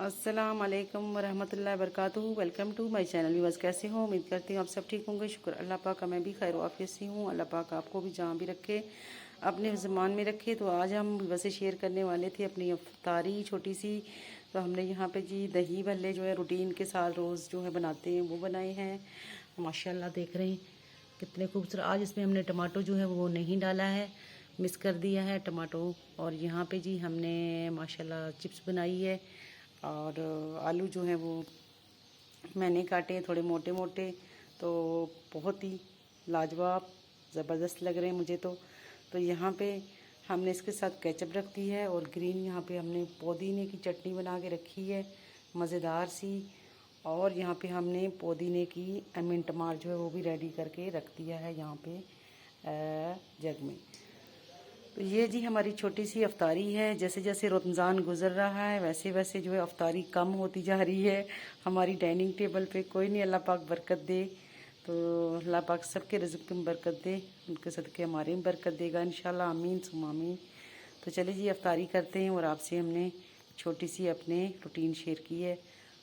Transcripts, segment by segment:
अस्सलाम वालेकुम वरहमतुल्लाहि वबरकातुहू। Welcome to my channel. Viewers कैसे हो? उम्मीद करती हूँ आप सब ठीक होंगे। शुक्र अल्लाह पाक का, मैं भी खैर वाफियत से हूँ। अल्लाह पाक आपको भी जहाँ भी रखे, अपने ज़मान में रखे। तो आज हम वैसे शेयर करने वाले थे अपनी अफ्तारी छोटी सी। तो हमने यहाँ पे जी दही भल्ले जो है रूटीन के साथ रोज़ जो है बनाते हैं वो बनाए हैं। माशाल्लाह देख रहे हैं कितने खूबसूरत। आज इसमें हमने टमाटो जो है वो नहीं डाला है, मिक्स कर दिया है टमाटो। और यहाँ पे जी हमने माशाल्लाह चिप्स बनाई है। और आलू जो है वो मैंने काटे हैं थोड़े मोटे मोटे। तो बहुत ही लाजवाब ज़बरदस्त लग रहे हैं मुझे तो यहाँ पे हमने इसके साथ केचप रख दी है। और ग्रीन यहाँ पे हमने पुदीने की चटनी बना के रखी है मज़ेदार सी। और यहाँ पे हमने पुदीने की मिंट मार जो है वो भी रेडी करके रख दिया है यहाँ पे जग में। तो ये जी हमारी छोटी सी अफ्तारी है। जैसे जैसे रमज़ान गुज़र रहा है वैसे वैसे जो है अफ्तारी कम होती जा रही है हमारी डाइनिंग टेबल पे। कोई नहीं, अल्लाह पाक बरकत दे। तो अल्लाह पाक सबके रिज़्क़ में बरकत दे, उनके सदक़े हमारे में बरकत देगा इंशाल्लाह। आमीन सुम्मा आमीन। तो चलिए जी अफ्तारी करते हैं। और आपसे हमने छोटी सी अपने रूटीन शेयर की है।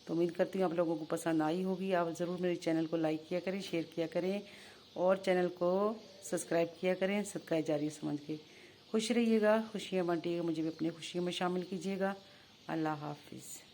तो उम्मीद करती हूँ आप लोगों को पसंद आई होगी। आप ज़रूर मेरे चैनल को लाइक किया करें, शेयर किया करें और चैनल को सब्सक्राइब किया करें सदका जारी समझ के। खुश रहिएगा, खुशियाँ बांटिएगा, मुझे भी अपनी खुशियों में शामिल कीजिएगा। अल्लाह हाफिज़।